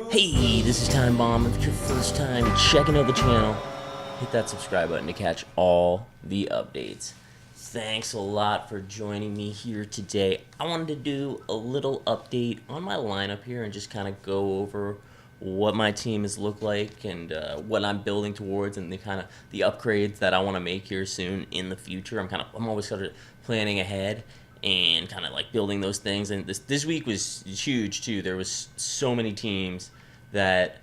Hey, this is Time Bomb. If it's your first time checking out the channel, hit that subscribe button to catch all the updates. Thanks a lot for joining me here today. I wanted to do a little update on my lineup here and just kind of go over what my team has looked like and what I'm building towards and the upgrades that I want to make here soon in the future. I'm always sort of planning ahead and kind of like building those things. And this week was huge too. There was so many teams that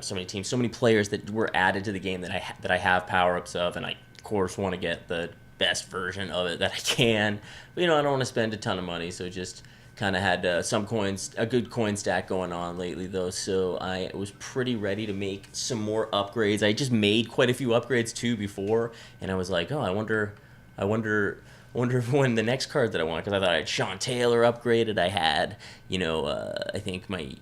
so many players that were added to the game that I have power ups of, and I of course want to get the best version of it that I can. But I don't want to spend a ton of money, so just kind of had a good coin stack going on lately though. So I was pretty ready to make some more upgrades. I just made quite a few upgrades too before, and I was like, oh, I wonder if when the next card that I want, because I thought I had Sean Taylor upgraded. I had, I think my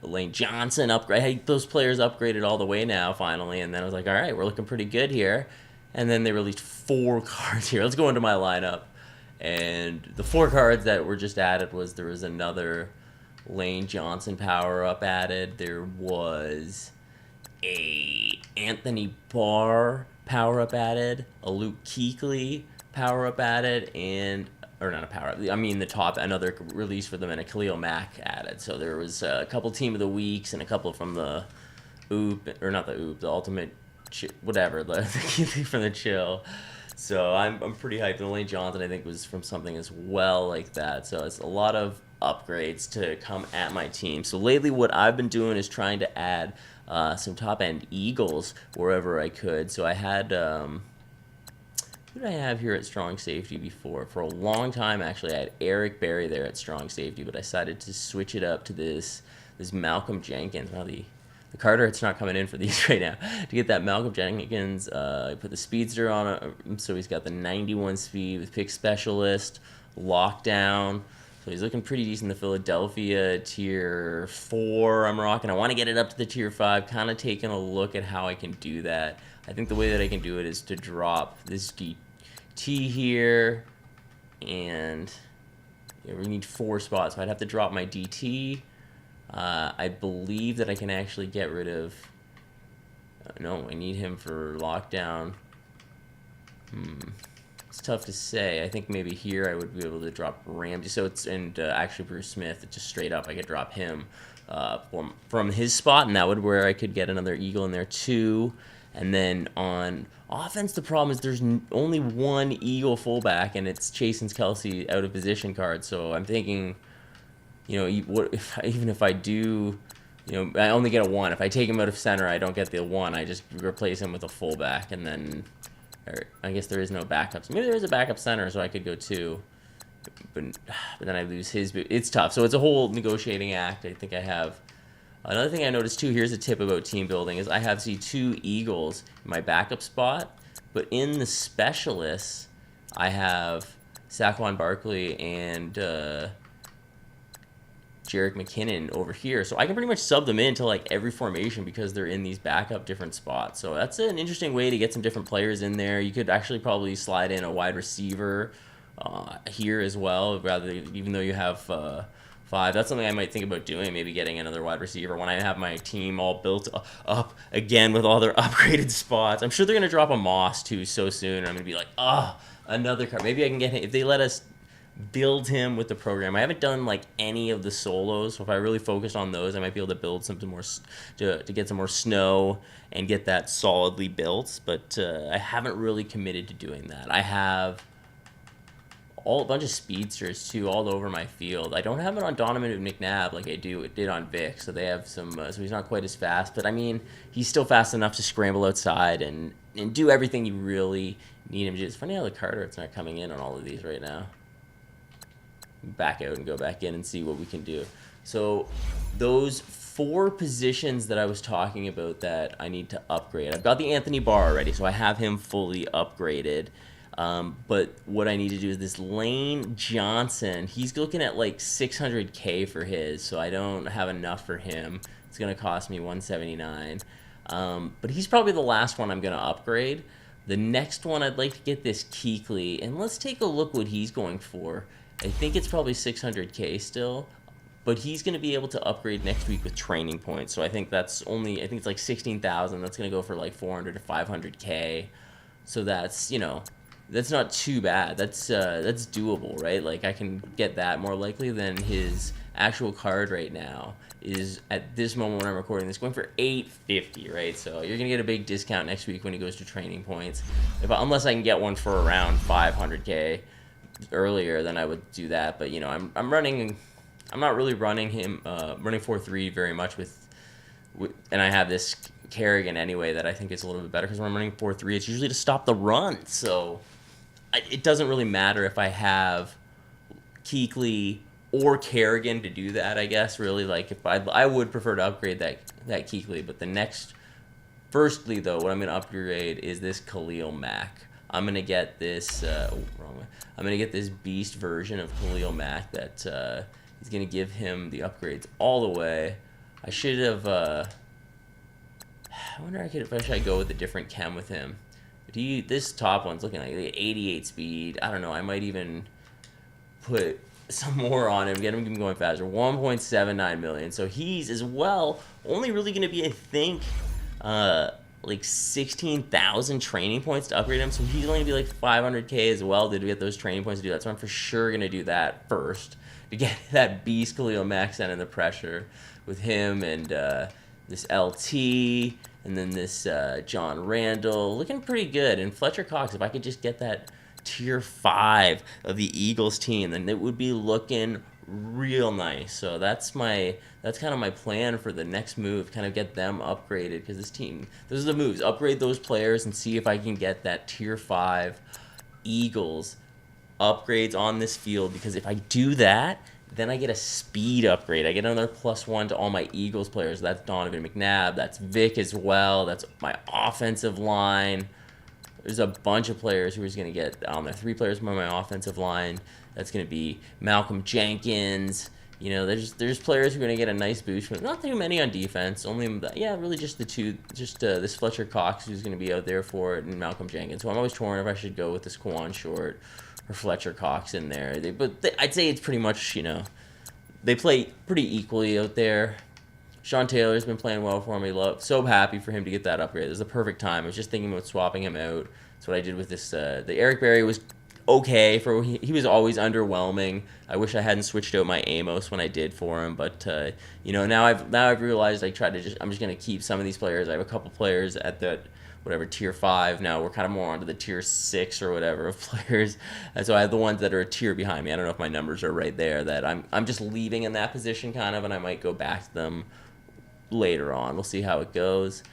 Lane Johnson upgrade. I had those players upgraded all the way now, finally. And then I was like, all right, we're looking pretty good here. And then they released 4 cards here. Let's go into my lineup. And the 4 cards that were just added there was another Lane Johnson power up added. There was a Anthony Barr power up added, a Luke Kuechly power up added, or not a power up, I mean another release for them, and a Khalil Mack added. So there was a couple team of the weeks and a couple from the the ultimate whatever, the Kuechly from the chill. So I'm pretty hyped. And Lane Johnson I think was from something as well like that. So it's a lot of upgrades to come at my team. So lately what I've been doing is trying to add some top end Eagles wherever I could. So I had who did I have here at strong safety before? For a long time, actually, I had Eric Berry there at strong safety, but I decided to switch it up to this Malcolm Jenkins. Wow, the Carter, it's not coming in for these right now. To get that Malcolm Jenkins, I put the speedster on it, so he's got the 91 speed with pick specialist, lockdown. So he's looking pretty decent. The Philadelphia tier 4 I'm rocking. I want to get it up to the tier 5, kind of taking a look at how I can do that. I think the way that I can do it is to drop this DT here, and we need 4 spots, so I'd have to drop my DT. I believe that I can actually get rid of, no, I need him for lockdown. It's tough to say. I think maybe here I would be able to drop Ramsey. Actually Bruce Smith, just straight up I could drop him from his spot, and that would where I could get another Eagle in there too. And then on offense, the problem is there's only one Eagle fullback, and it's Chasen's Kelsey out of position card. So I'm thinking, even if I do, I only get a 1. If I take him out of center, I don't get the 1. I just replace him with a fullback, and then I guess there is no backups. Maybe there is a backup center, so I could go 2. But then I lose his. It's tough. So it's a whole negotiating act. I think I have. Another thing I noticed too, here's a tip about team building, is I have 2 Eagles in my backup spot, but in the specialists, I have Saquon Barkley and Jerick McKinnon over here. So I can pretty much sub them into like every formation because they're in these backup different spots. So that's an interesting way to get some different players in there. You could actually probably slide in a wide receiver here as well, even though you have 5. That's something I might think about doing, maybe getting another wide receiver when I have my team all built up again with all their upgraded spots. I'm sure they're going to drop a Moss too so soon, and I'm going to be like, another card. Maybe I can get him, if they let us build him with the program. I haven't done like any of the solos, so if I really focus on those, I might be able to build something more to get some more snow and get that solidly built, but I haven't really committed to doing that. I have a bunch of speedsters too all over my field. I don't have it on Donovan McNabb like I did on Vic, so they have some. So he's not quite as fast, but I mean he's still fast enough to scramble outside and do everything you really need him to do. It's funny how the Carter it's not coming in on all of these right now. Back out and go back in and see what we can do. So those 4 positions that I was talking about that I need to upgrade. I've got the Anthony Barr already, so I have him fully upgraded. But what I need to do is this Lane Johnson. He's looking at like 600K for his, so I don't have enough for him. It's going to cost me 179. But he's probably the last one I'm going to upgrade. The next one, I'd like to get this Kuechly, and let's take a look what he's going for. I think it's probably 600K still. but he's going to be able to upgrade next week with training points. So I think it's like 16,000. That's going to go for like 400 to 500K. So that's, that's not too bad. That's doable, right? Like I can get that more likely than his actual card right now is at this moment when I'm recording this going for 850, right? So you're gonna get a big discount next week when he goes to training points. Unless I can get one for around 500K earlier, then I would do that. But I'm not really running him running 4-3 very much with, and I have this Kerrigan anyway that I think is a little bit better because when I'm running 4-3, it's usually to stop the run. So it doesn't really matter if I have Kuechly or Kerrigan to do that, I guess, really. Like, if I would prefer to upgrade that Kuechly, but firstly, though, what I'm going to upgrade is this Khalil Mack. I'm going to get this, wrong way. I'm going to get this beast version of Khalil Mack that is going to give him the upgrades all the way. I should have, I wonder if I should go with a different chem with him. But this top one's looking like 88 speed. I don't know, I might even put some more on him, get him going faster. 1.79 million. So he's as well only really going to be, I think, like 16,000 training points to upgrade him. So he's only going to be like 500K as well to get those training points to do that. So I'm for sure going to do that first to get that beast Khalil Mack in the pressure with him and this LT and then this John Randall looking pretty good. And Fletcher Cox, if I could just get that tier 5 of the Eagles team, then it would be looking real nice. So that's kind of my plan for the next move, kind of get them upgraded, because this team, those are the moves, upgrade those players and see if I can get that tier 5 Eagles upgrades on this field, because if I do that, then I get a speed upgrade. I get another +1 to all my Eagles players. That's Donovan McNabb, that's Vic as well, that's my offensive line. There's a bunch of players who is going to get there. 3 players from my offensive line. That's going to be Malcolm Jenkins. There's players who are going to get a nice boost, but not too many on defense. Really just the 2. Just this Fletcher Cox who's going to be out there for it, and Malcolm Jenkins. So I'm always torn if I should go with this Quan Short or Fletcher Cox in there. I'd say it's pretty much, they play pretty equally out there. Sean Taylor's been playing well for me. So happy for him to get that upgrade. It was the perfect time. I was just thinking about swapping him out. That's what I did with this. The Eric Berry was okay. He was always underwhelming. I wish I hadn't switched out my Amos when I did for him. But now I've realized I'm just gonna keep some of these players. I have a couple players at that tier 5. Now we're kind of more onto the tier 6 or whatever of players. And so I have the ones that are a tier behind me. I don't know if my numbers are right there. That I'm just leaving in that position kind of, and I might go back to them later on. We'll see how it goes.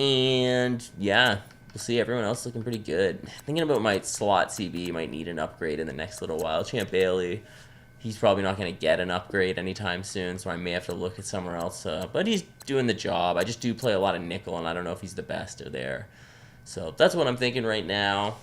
And yeah, we'll see. Everyone else looking pretty good. Thinking about my slot CB, might need an upgrade in the next little while. Champ Bailey, he's probably not going to get an upgrade anytime soon, so I may have to look at somewhere else. But he's doing the job. I just do play a lot of nickel, and I don't know if he's the best there. So that's what I'm thinking right now.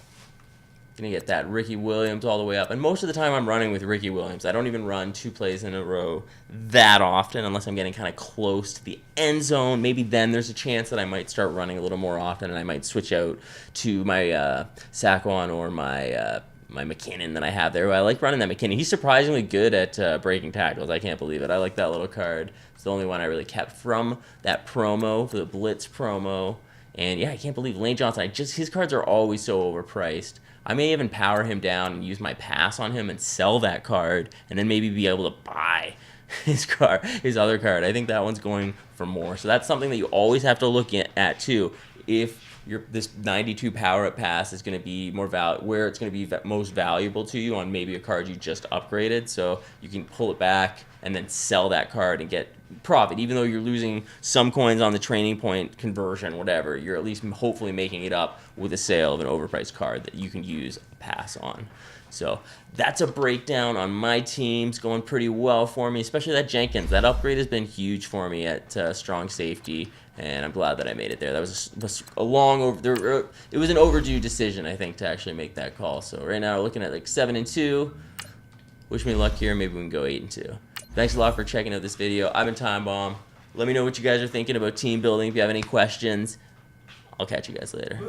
Gonna get that Ricky Williams all the way up. And most of the time I'm running with Ricky Williams. I don't even run 2 plays in a row that often unless I'm getting kind of close to the end zone. Maybe then there's a chance that I might start running a little more often, and I might switch out to my Saquon or my McKinnon that I have there. I like running that McKinnon. He's surprisingly good at breaking tackles. I can't believe it. I like that little card. It's the only one I really kept from that promo, for the Blitz promo. And yeah, I can't believe Lane Johnson. His cards are always so overpriced. I may even power him down and use my pass on him and sell that card, and then maybe be able to buy his other card. I think that one's going for more. So that's something that you always have to look at too. If this 92 power up pass is going to be where it's going to be most valuable to you on maybe a card you just upgraded, so you can pull it back and then sell that card and get profit. Even though you're losing some coins on the training point conversion, whatever, you're at least hopefully making it up with a sale of an overpriced card that you can use a pass on. So that's a breakdown on my teams. Going pretty well for me, especially that Jenkins. That upgrade has been huge for me at strong safety, and I'm glad that I made it there. That was a long it was an overdue decision, I think, to actually make that call. So right now we're looking at like 7-2. Wish me luck here. Maybe we can go 8-2. Thanks a lot for checking out this video. I've been Time Bomb. Let me know what you guys are thinking about team building. If you have any questions, I'll catch you guys later.